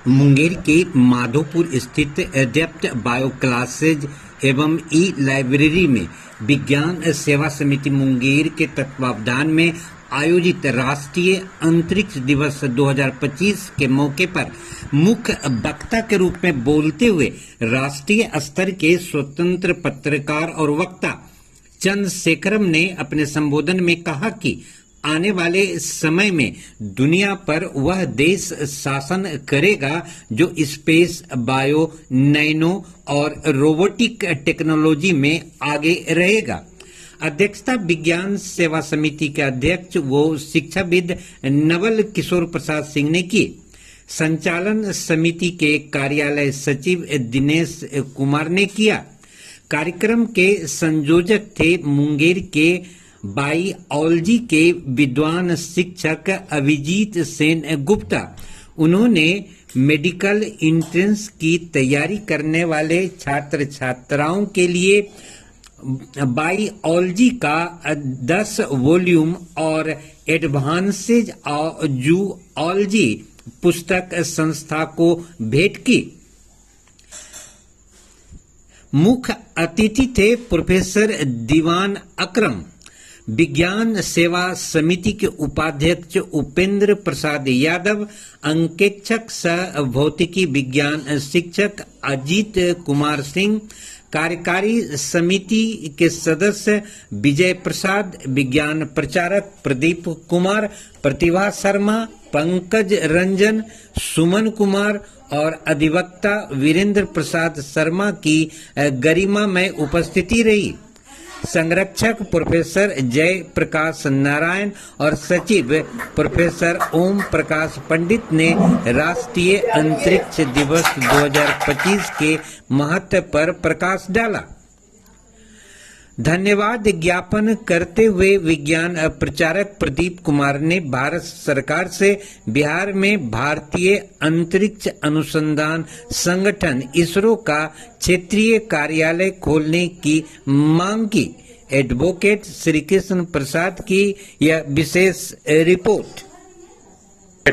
मुंगेर के माधोपुर स्थित अद्वैत bio classes एवं ई लाइब्रेरी में विज्ञान सेवा समिति मुंगेर के तत्वावधान में आयोजित राष्ट्रीय अंतरिक्ष दिवस 2025 के मौके पर मुख्य वक्ता के रूप में बोलते हुए राष्ट्रीय स्तर के स्वतंत्र पत्रकार और वक्ता चंद्रशेखरम ने अपने संबोधन में कहा कि आने वाले समय में दुनिया पर वह देश शासन करेगा जो स्पेस, बायो, नैनो और रोबोटिक टेक्नोलॉजी में आगे रहेगा। अध्यक्षता विज्ञान सेवा समिति के अध्यक्ष व शिक्षाविद नवल किशोर प्रसाद सिंह ने की। संचालन समिति के कार्यालय सचिव दिनेश कुमार ने किया। कार्यक्रम के संयोजक थे मुंगेर के बायोलॉजी के विद्वान शिक्षक अभिजीत सेन गुप्ता। उन्होंने मेडिकल एंट्रेंस की तैयारी करने वाले छात्र छात्राओं के लिए बायोलॉजी का 10 वॉल्यूम और एडवांसेज जूलॉजी पुस्तक संस्था को भेंट की। मुख्य अतिथि थे प्रोफेसर दीवान अकरम, विज्ञान सेवा समिति के उपाध्यक्ष उपेंद्र प्रसाद यादव, अंकेक्षक सह भौतिकी विज्ञान शिक्षक अजीत कुमार सिंह, कार्यकारी समिति के सदस्य विजय प्रसाद, विज्ञान प्रचारक प्रदीप कुमार, प्रतिभा शर्मा, पंकज रंजन, सुमन कुमार और अधिवक्ता वीरेंद्र प्रसाद शर्मा की गरिमामय उपस्थिति रही। संरक्षक प्रोफेसर जय प्रकाश नारायण और सचिव प्रोफेसर ओम प्रकाश पंडित ने राष्ट्रीय अंतरिक्ष दिवस 2025 के महत्व पर प्रकाश डाला। धन्यवाद ज्ञापन करते हुए विज्ञान प्रचारक प्रदीप कुमार ने भारत सरकार से बिहार में भारतीय अंतरिक्ष अनुसंधान संगठन इसरो का क्षेत्रीय कार्यालय खोलने की मांग की। एडवोकेट श्री कृष्ण प्रसाद की यह विशेष रिपोर्ट।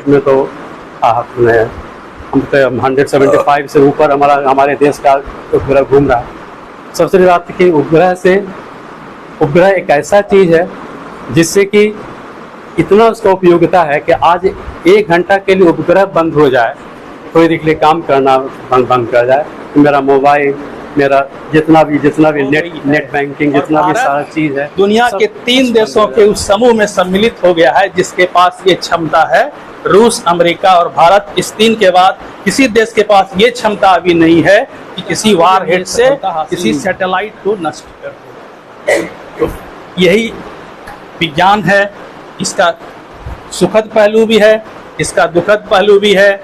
में तो हम तो 175 से ऊपर हमारे देश का उपग्रह घूम रहा है। सबसे बड़ी बात कि उपग्रह एक ऐसा चीज है जिससे कि इतना उसका उपयोगिता है कि आज 1 घंटा के लिए उपग्रह बंद हो जाए, थोड़ी देर के लिए काम करना बंद कर जाए, तो मेरा मोबाइल, मेरा जितना भी नेट बैंकिंग, जितना भी सारा चीज है, दुनिया के 3 देशों के उस समूह में सम्मिलित हो गया है जिसके पास ये क्षमता है। रूस, अमेरिका और भारत, इस 3 के बाद किसी देश के पास ये क्षमता अभी नहीं है कि किसी वारहेड से किसी सैटेलाइट को नष्ट कर दे। तो यही विज्ञान है। इसका सुखद पहलू भी है, इसका दुखद पहलू भी है।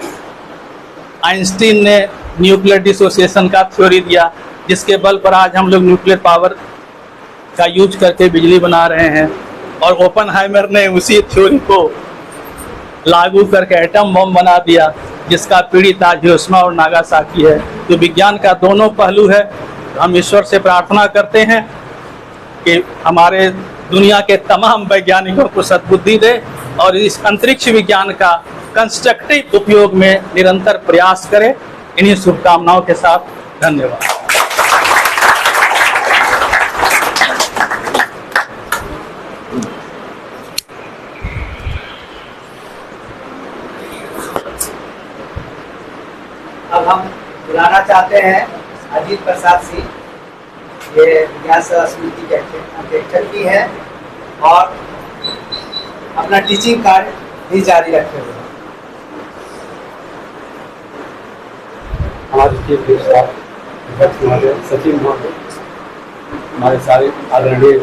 आइंस्टीन ने न्यूक्लियर डिसोसिएशन का थ्योरी दिया, जिसके बल पर आज हम लोग न्यूक्लियर पावर का यूज करके बिजली बना रहे हैं, और ओपनहाइमर ने उसी थ्योरी को लागू करके एटम बम बना दिया, जिसका पीड़ित आज हिरोशिमा और नागासाकी है। तो विज्ञान का दोनों पहलू है। हम ईश्वर से प्रार्थना करते हैं कि हमारे दुनिया के तमाम वैज्ञानिकों को सद्बुद्धि दे और इस अंतरिक्ष विज्ञान का कंस्ट्रक्टिव उपयोग में निरंतर प्रयास करें। इन्हीं शुभकामनाओं के साथ धन्यवाद। अब हम बुलाना चाहते हैं अजीत प्रसाद सिंह, ये विज्ञान सेवा समिति के अध्यक्ष भी है और अपना टीचिंग कार्य भी जारी रखे हुए हैं। हमारे सचिव महोदय, हमारे सारे आदरणीय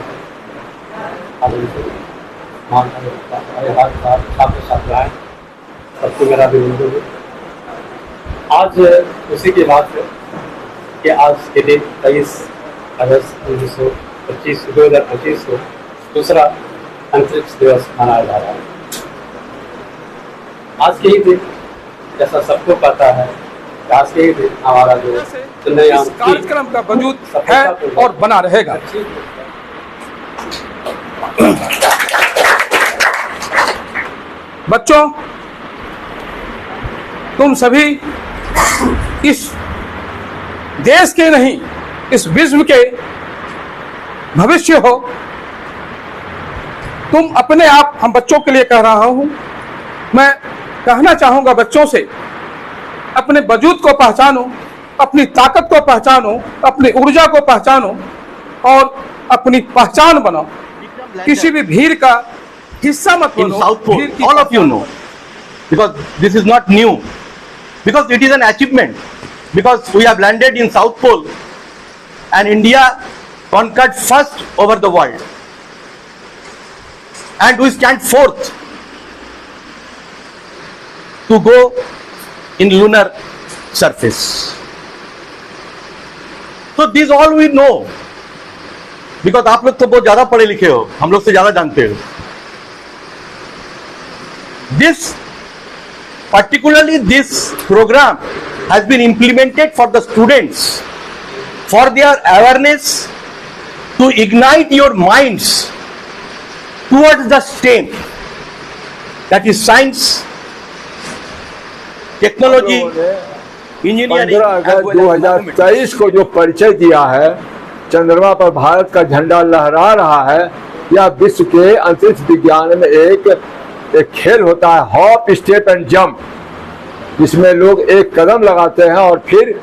छात्र छात्राएं, सबको मेरा अभिनंदन है। आज उसी की बात है कि आज के दिन 23 अगस्त 2025 को दूसरा अंतरिक्ष दिवस मनाया जा रहा है। आज के ही दिन, जैसा सबको पता है, आज के ही दिन हमारा जो इस कार्यक्रम का वजूद है और बना रहेगा। बच्चों, तुम सभी इस देश के नहीं, इस विश्व के भविष्य हो। तुम अपने आप, हम बच्चों के लिए कह रहा हूं, मैं कहना चाहूंगा बच्चों से, अपने वजूद को पहचानो, अपनी ताकत को पहचानो, अपनी ऊर्जा को पहचानो और अपनी पहचान बनो। किसी भी भीड़ का हिस्सा मत in बनो। South Pole, भीड़ की all of you know, because this is not new, because it is an achievement, because we have landed in South Pole and India conquered first over the world, and we stand fourth to go in lunar surface. So this all we know, because आप लोग तो बहुत ज्यादा पढ़े लिखे हो, हम लोग से ज्यादा जानते हो. This, particularly this program has been implemented for the students, for their awareness, to ignite your minds towards the STEM, that is science, technology, engineering, 15 अगस्त 2023 को जो परिचय दिया है, चंद्रमा पर भारत का झंडा लहरा रहा है, यह विश्व के अंतरिक्ष विज्ञान में एक खेल होता है, हॉप स्टेप एंड जंप, जिसमें लोग एक कदम लगाते हैं और फिर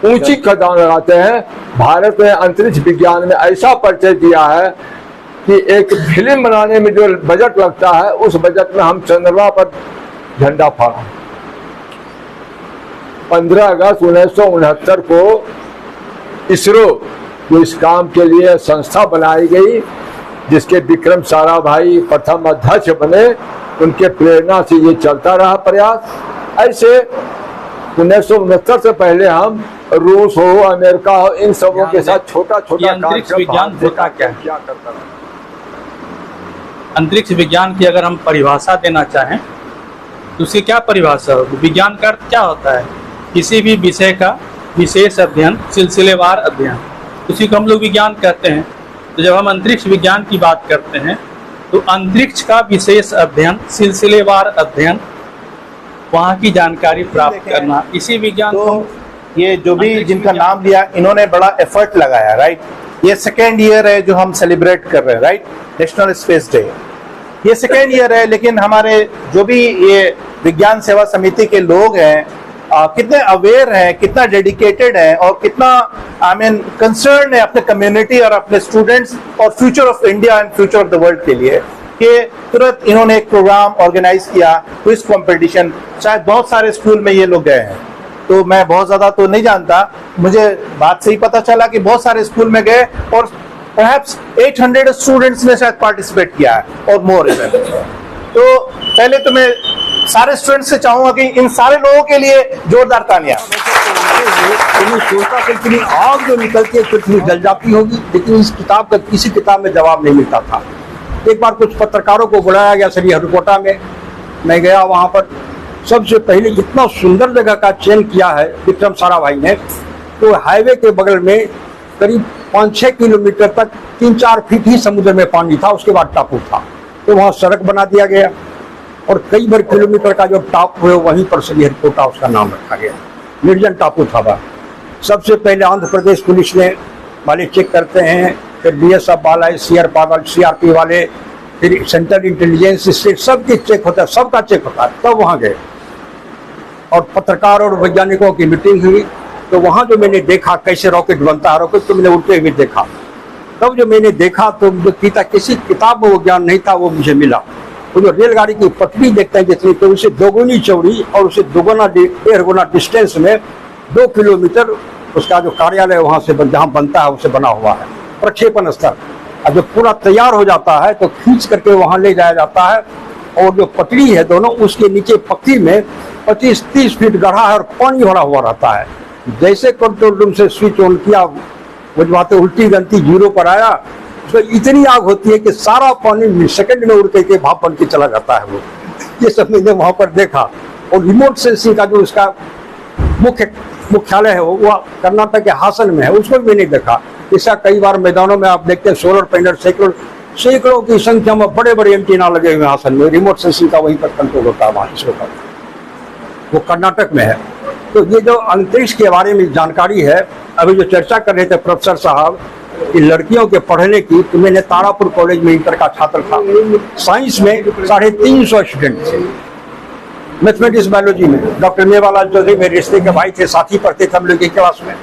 ऊंची कदम लगाते हैं। भारत ने अंतरिक्ष विज्ञान में ऐसा परिचय दिया है कि एक फिल्म बनाने में जो बजट लगता है, उस बजट में हम चंद्रमा पर झंडा फहरा। 15 अगस्त 1969 को इसरो जो इस काम के लिए संस्था बनाई गई, जिसके विक्रम साराभाई प्रथम अध्यक्ष बने, उनके प्रेरणा से ये चलता रहा प्रयास। ऐसे 1969 से पहले हम रूस हो, अमेरिका हो, इन सबों के साथ छोटा छोटा अंतरिक्ष विज्ञान होता क्या करता रहा। अंतरिक्ष विज्ञान की अगर हम परिभाषा देना चाहें तो उसकी क्या परिभाषा होगी? विज्ञान का अर्थ क्या होता है? किसी भी विषय का विशेष अध्ययन, सिलसिलेवार अध्ययन, उसी को हम लोग विज्ञान कहते हैं। तो जब हम अंतरिक्ष विज्ञान की बात करते हैं तो अंतरिक्ष का विशेष अध्ययन, सिलसिलेवार अध्ययन, वहाँ की जानकारी प्राप्त करना, इसी विज्ञान को ये जो भी जिनका नाम लिया, इन्होंने बड़ा एफर्ट लगाया, राइट। ये सेकेंड ईयर है जो हम सेलिब्रेट कर रहे हैं, राइट, नेशनल स्पेस डे। ये सेकेंड ईयर है, लेकिन हमारे जो भी ये विज्ञान सेवा समिति के लोग हैं, कितने अवेयर हैं, कितना डेडिकेटेड है और कितना कंसर्न है अपने कम्युनिटी और अपने स्टूडेंट्स और future of India and future of the world के लिए, कि तुरंत इन्होंने एक प्रोग्राम ऑर्गेनाइज किया, क्विज कंपटीशन। शायद बहुत सारे स्कूल में ये लोग गए हैं, तो मैं बहुत ज्यादा तो नहीं जानता, मुझे बात से ही पता चला कि बहुत सारे स्कूल में गए और परहैप्स 800 स्टूडेंट्स ने शायद पार्टिसिपेट किया है और मोर। तो पहले तो मैं सारे स्टूडेंट्स से चाहूंगा कि इन सारे लोगों के लिए जोरदार तालियां। सोचता था कि आग जो निकलती है पृथ्वी जल जाती होगी, लेकिन इस किताब का किसी किताब में जवाब नहीं मिलता था। एक बार कुछ पत्रकारों को बुलाया गया श्रीहरिकोटा में, मैं गया वहां पर। सबसे पहले इतना सुंदर जगह का चयन किया है विक्रम साराभाई ने, तो हाईवे के बगल में करीब 5-6 किलोमीटर तक 3-4 फीट ही समुद्र में पानी था, उसके बाद टापू था, तो वहाँ सड़क बना दिया गया और कई बार किलोमीटर का जो टापू है वहीं पर श्रीहरिकोटा उसका नाम रखा गया। निर्जन टापू था वह। सबसे पहले आंध्र प्रदेश पुलिस ने वाले चेक करते हैं, फिर BSF वाला, CRP वाले, फिर सेंट्रल इंटेलिजेंस स्टेट, सबके चेक होता है, सबका चेक होता है। तब वहाँ गए और पत्रकार और वैज्ञानिकों की मीटिंग हुई, तो वहाँ जो मैंने देखा कैसे रॉकेट बनता है, रॉकेट तो मैंने उड़ते हुए देखा। तब जो मैंने देखा तो जो पिता किसी किताब में वो ज्ञान नहीं था, वो मुझे मिला। वो जो रेलगाड़ी की पटरी देखते हैं जितनी, तो उसे दोगुनी चौड़ी और उसे 1.5 गुना डिस्टेंस में 2 किलोमीटर उसका जो कार्यालय वहाँ से जहाँ बनता है उसे बना हुआ है, प्रक्षेपण स्थल। और जब पूरा तैयार हो जाता है तो खींच करके वहाँ ले जाया जाता है, और जो पटरी है दोनों, उसके नीचे पक्की में 25-30 फीट गढ़ा है और पानी भरा हुआ रहता है। जैसे कंट्रोल रूम से स्विच ऑन किया, वो बातें उल्टी गलती 0 पर आया, तो इतनी आग होती है कि सारा पानी सेकंड में उड़ के भाप बन के चला जाता है। वो ये सब मैंने वहाँ पर देखा। और रिमोट सेंसिंग का जो इसका मुख्यालय है वो कर्नाटक के हासन में है, उसको भी मैंने देखा। ऐसा कई बार मैदानों में आप देखते हैं सोलर पैनल सैकड़ों की संख्या में बड़े बड़े एंटीना लगे हुए हासन में, रिमोट सेंसिंग का वहीं पर कंट्रोल होता है वहाँ इसरो का। वो कर्नाटक में है। तो ये जो अंतरिक्ष के बारे में जानकारी है, अभी जो चर्चा कर रहे थे प्रोफेसर साहब कि लड़कियों के पढ़ने की, तो मैंने तारापुर कॉलेज में इंटर का छात्र था। साइंस में 350 स्टूडेंट थे, मैथमेटिक्स बायोलॉजी में डॉक्टर मेवालाल चौधरी मेरे रिश्ते के भाई थे, साथी पढ़ते थे हम लोग की क्लास में।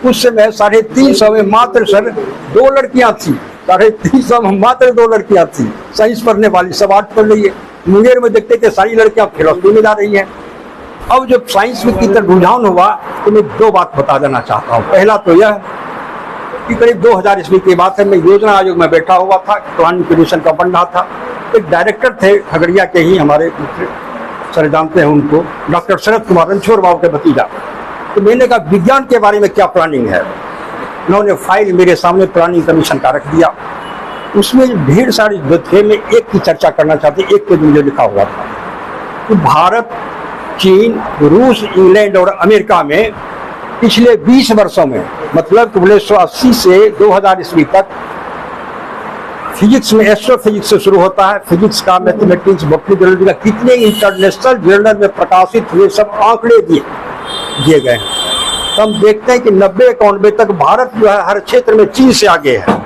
उस समय 350 में मात्र सर 2 लड़कियां थी, 350 में मात्र 2 लड़कियां थी साइंस पढ़ने वाली। सब आर्ट पढ़ रही है। मुंगेर में देखते थे सारी लड़कियां फिलोसफी में जा रही हैं। अब जब साइंस में की तरफ रुझान हुआ तो मैं 2 बात बता देना चाहता हूँ। पहला तो यह कि करीब 2000 ईस्वी की बात है, मैं योजना आयोग में बैठा हुआ था, प्लानिंग कमीशन का बन रहा था। एक डायरेक्टर थे खगड़िया के ही, हमारे सर जानते हैं उनको, डॉक्टर शरद कुमार रणछोड़ बाबू के भतीजा। तो मैंने कहा विज्ञान के बारे में क्या प्लानिंग है। उन्होंने फाइल मेरे सामने प्लानिंग कमीशन का रख दिया। उसमें ढेर सारी थे, मैं एक की चर्चा करना चाहती। एक पे मुझे लिखा हुआ था कि भारत, चीन, रूस, इंग्लैंड और अमेरिका में पिछले 20 वर्षों में, मतलब 1980 से 2000 ईस्वी तक, फिजिक्स में एस्ट्रोफिजिक्स से शुरू होता है, फिजिक्स का, मैथमेटिक्स, बॉटनी, जियोलॉजी का कितने इंटरनेशनल जर्नल में प्रकाशित हुए सब आंकड़े दिए गए हैं। तो हम देखते हैं कि 90-91 तक भारत जो है हर क्षेत्र में चीन से आगे है,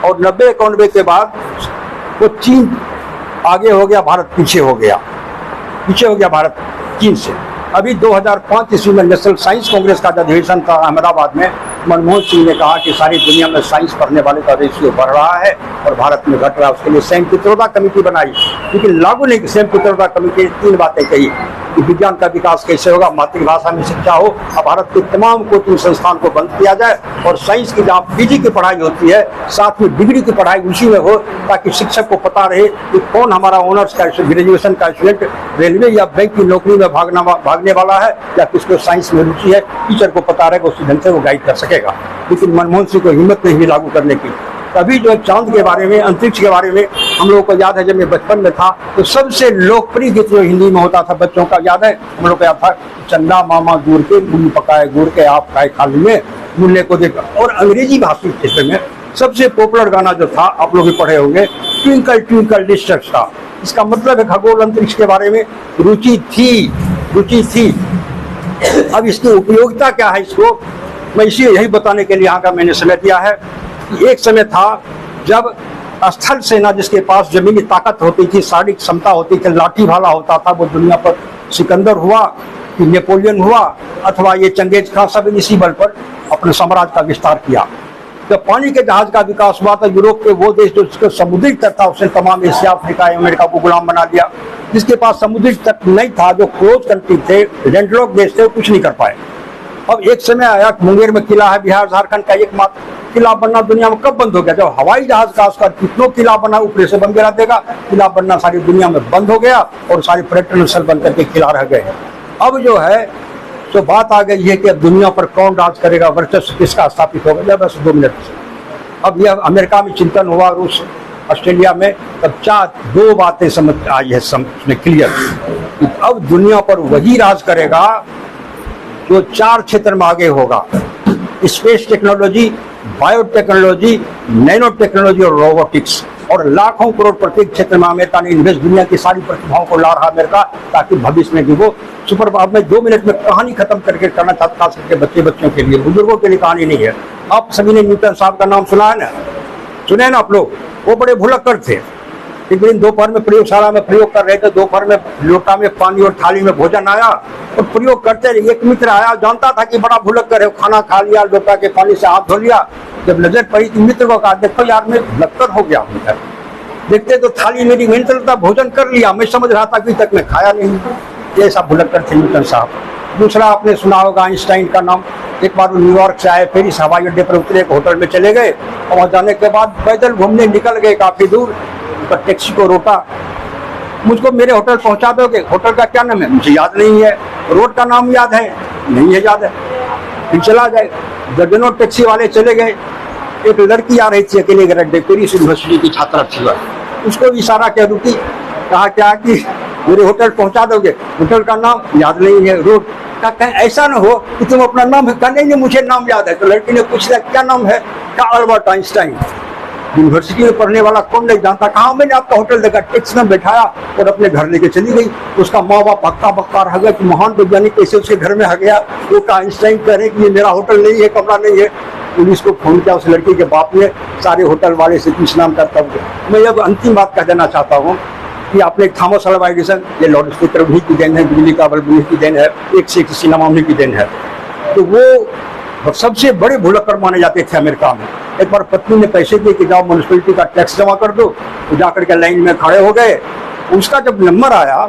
और 90-91 के बाद वो चीन आगे हो गया, भारत पीछे हो गया भारत चीन से। अभी 2005 ईस्वी में नेशनल साइंस कांग्रेस का अधिवेशन था अहमदाबाद में, मनमोहन सिंह ने कहा कि सारी दुनिया में साइंस पढ़ने वाले का रेशियो बढ़ रहा है और भारत में घट रहा है। उसके लिए सैम पित्रोदा कमेटी बनाई, लेकिन लागू नहीं। सैम पित्रोदा कमेटी ने 3 बातें कही कि विज्ञान का विकास कैसे होगा, मातृभाषा में शिक्षा हो, और भारत के तमाम कोचिंग संस्थान को बंद किया जाए, और साइंस की जहाँ पीजी की पढ़ाई होती है साथ में डिग्री की पढ़ाई उसी में हो, ताकि शिक्षक को पता रहे कि कौन हमारा ऑनर्स का ग्रेजुएशन का स्टूडेंट रेलवे या बैंक की नौकरी में भागने वाला है या किसको साइंस में रुचि है। टीचर को पता रहेगा, उसी ढंग से वो गाइड कर सकेगा। लेकिन मनमोहन सिंह को हिम्मत नहीं हुई लागू करने की। तभी जो चांद के बारे में, अंतरिक्ष के बारे में हम लोगों को याद है, जब मैं बचपन में था तो सबसे लोकप्रिय गीत जो हिंदी में होता था बच्चों का, याद है हम लोग को याद था, चंदा मामा दूर के मूली पकाए गुड़ के, आप खाए खाली में मूल्य को देखा। और अंग्रेजी भाषी क्षेत्र में सबसे पॉपुलर गाना जो था, आप लोग भी पढ़े होंगे, ट्विंकल ट्विंकल लिटिल स्टार। इसका मतलब है खगोल अंतरिक्ष के बारे में रुचि थी। अब इसकी उपयोगिता क्या है, इसको मैं इसी यही बताने के लिए यहाँ का मैंने समय दिया है कि एक समय था जब स्थल सेना, जिसके पास जमीनी ताकत होती थी, शारीरिक क्षमता होती थी, लाठी भाला होता था, वो दुनिया पर सिकंदर हुआ कि नेपोलियन हुआ अथवा ये चंगेज खान, सब इसी बल पर अपने साम्राज्य का विस्तार किया। जब पानी के जहाज का विकास हुआ तो यूरोप के वो देश जो समुद्री तट था उसने तमाम एशिया, अफ्रीका, अमेरिका को गुलाम बना दिया। जिसके पास समुद्री तट नहीं था, जो क्लोज कंट्री थे, लैंडलॉक देश थे, कुछ नहीं कर पाए। अब एक समय आया, मुंगेर में किला है, बिहार झारखंड का एकमात्र किला बनना दुनिया में कब बंद हो गया? जब हवाई जहाज का उसका कितनों किला बना, ऊपर से बन गिरा देगा, किला बनना सारी दुनिया में बंद हो गया और सारे पर्यटन स्थल बन करके किला रह गए। अब जो है तो बात आ गई है कि अब दुनिया पर कौन राज करेगा, वर्चस्व किसका स्थापित होगा। बस 2 मिनट से अब यह अमेरिका में चिंतन हुआ, रूस, ऑस्ट्रेलिया में, तब 2 बातें समझ आई है समझ क्लियर। अब दुनिया पर वही राज करेगा जो 4 क्षेत्र में आगे होगा, space technology, biotechnology, nano technology और रोबोटिक्स। और लाखों करोड़ प्रत्येक क्षेत्र में अमेरिका ने इन्वेस्ट, दुनिया की सारी प्रतिभाओं को ला रहा अमेरिका, ताकि भविष्य में भी वो सुपर। अब मैं 2 मिनट में कहानी खत्म करके करना चाहता, खास करके बच्चों के लिए, बुजुर्गों के लिए कहानी नहीं है। आप सभी ने न्यूटन साहब का नाम सुना है ना, सुने ना आप लोग? वो बड़े भुलक्कड़ थे। एक दिन दोपहर में प्रयोगशाला में प्रयोग कर रहे थे, दोपहर में लोटा में पानी और थाली में भोजन आया और प्रयोग करते रहे। एक मित्र आया, जानता था कि बड़ा भुलक्कड़ है, खाना खा लिया, लोटा के पानी से हाथ धो लिया। जब नजर पड़ी तो मित्र को कहा, देखो यार मैं भुलक्कड़ हो गया हूँ। देखते तो थाली मेरी मैंने चलता, भोजन कर लिया, मैं समझ रहा था कि तक मैं खाया नहीं। ये सब भुलक्कड़ थे न्यूटन साहब। दूसरा आपने सुना होगा आइंस्टाइन का नाम। एक बार वो न्यूयॉर्क से आए, पेरिस हवाई अड्डे पर उतरे, एक होटल में चले गए और वहाँ जाने के बाद पैदल घूमने निकल गए काफी दूर। पर टैक्सी को रोका, मुझको मेरे होटल पहुंचा दोगे? होटल का क्या नाम है? मुझे याद नहीं है। रोड का नाम याद है? नहीं है याद है। फिर चला जाए, दर्जनों टैक्सी वाले चले गए। एक लड़की आ रही थी अकेले गड्ढे, पेरिस यूनिवर्सिटी की छात्रा थी, उसको इशारा किया, रुकी, कहा क्या कि मेरे होटल पहुंचा दोगे? होटल का नाम याद नहीं है, रोड का। ऐसा ना हो कि तुम अपना नाम है, नहीं मुझे नाम याद है। तो लड़की ने पूछ लिया क्या नाम है? क्या अल्बर्ट आइंस्टाइन। यूनिवर्सिटी में पढ़ने वाला कौन नहीं जानता, कहाँ मैंने आपका होटल देखा, टैक्स में बैठाया और अपने घर लेके चली गई। उसका माँ बाप हक्का बक्का रह गया कि महान वैज्ञानिक कैसे उसके घर में आ गया। वो का आइंस्टाइन कह रहे कि ये मेरा होटल नहीं है, कमरा नहीं है। पुलिस को फोन किया उस लड़की के बाप ने, सारे होटल वाले से पूछना करता हूँ। मैं अब अंतिम बात कह देना चाहता हूँ कि आपने थॉमस अल्वा एडिसन, ये लाउड स्पीकर उन्हीं की देन है, बिजली का बल्ब उन्हीं की देन है, एक से एक सिनेमा उन्हीं की देन है। तो वो सबसे बड़े भुलक्कड़ माने जाते थे अमेरिका में। एक बार पत्नी ने पैसे दिए कि जाओ म्यूनिसिपैलिटी का टैक्स जमा कर दो, तो जाकर के लाइन में खड़े हो गए। उसका जब नंबर आया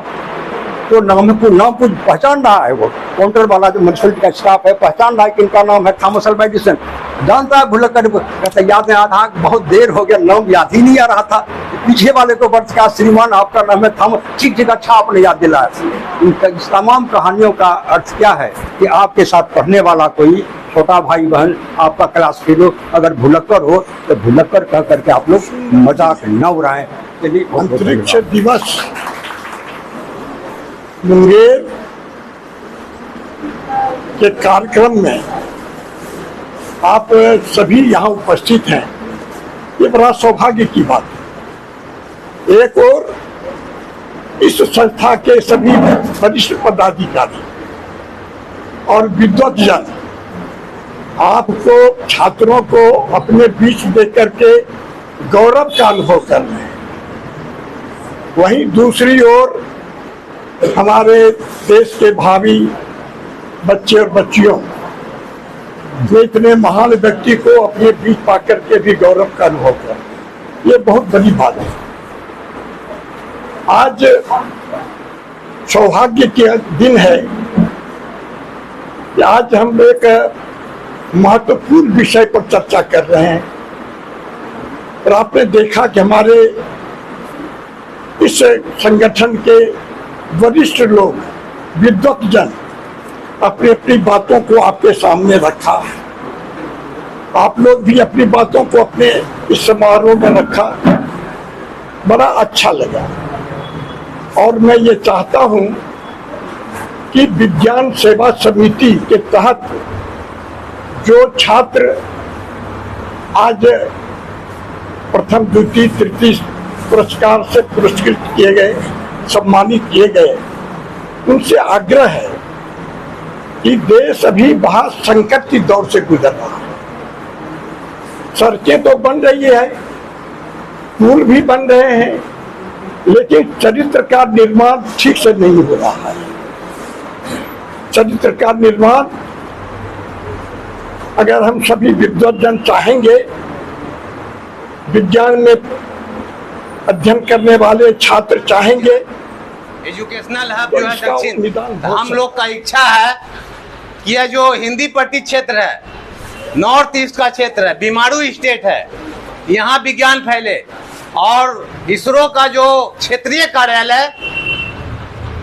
तो नाम कुछ पहचान रहा है, वो काउंटर वाला जो म्यूनिसिपैलिटी का स्टाफ है पहचान रहा है कि इनका नाम है थॉमस अल्वा एडिसन। जानता है भुलक्कड़, कहता याद है आधा बहुत देर हो गया, नाम याद ही नहीं आ रहा था। पीछे वाले को वर्ष का श्रीमान आपका नाम है थॉमस, ठीक जगह अच्छा आपने याद दिलाया। इस तमाम कहानियों का अर्थ क्या है कि आपके साथ पढ़ने वाला कोई छोटा भाई बहन आपका क्लास फेलो अगर भुलक्कड़ हो तो भुलक्कड़ कह करके आप लोग मजाक न उड़ाएं। अंतरिक्ष दिवस मुंगेर के कार्यक्रम में आप सभी यहाँ उपस्थित हैं, ये बड़ा सौभाग्य की बात है। एक और इस संस्था के सभी वरिष्ठ पदाधिकारी और विद्वतजन आपको छात्रों को अपने बीच देख करके गौरव का अनुभव कर रहे हैं। वहीं दूसरी ओर हमारे देश के भावी बच्चे और बच्चियों जो इतने महान व्यक्ति को अपने बीच पाकर के भी गौरव का अनुभव कर, ये बहुत बड़ी बात है। आज सौभाग्य के दिन है कि आज हम एक महत्वपूर्ण विषय पर चर्चा कर रहे हैं। और आपने देखा कि हमारे इस संगठन के वरिष्ठ लोग, विद्वतजन अपनी अपनी बातों को आपके सामने रखा। आप लोग भी अपनी बातों को अपने इस समारोह में रखा, बड़ा अच्छा लगा। और मैं ये चाहता हूं कि विज्ञान सेवा समिति के तहत जो छात्र आज प्रथम द्वितीय तृतीय पुरस्कार से पुरस्कृत किए गए, सम्मानित किए गए, उनसे आग्रह है कि देश अभी बहुत संकट की दौर से गुजर रहा है। सड़कें तो बन रही है, पुल भी बन रहे हैं, लेकिन चरित्र का निर्माण ठीक से नहीं हो रहा है। चरित्र का निर्माण अगर हम सभी विद्वतजन चाहेंगे, विज्ञान में अध्ययन करने वाले छात्र चाहेंगे, एजुकेशनल हब जो है दक्षिण, हम लोग का इच्छा है कि यह जो हिंदी पट्टी क्षेत्र है, नॉर्थ ईस्ट का क्षेत्र है, बीमारू स्टेट है, यहाँ विज्ञान फैले। और इसरो का जो क्षेत्रीय कार्यालय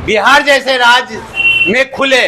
बिहार जैसे राज्य में खुले,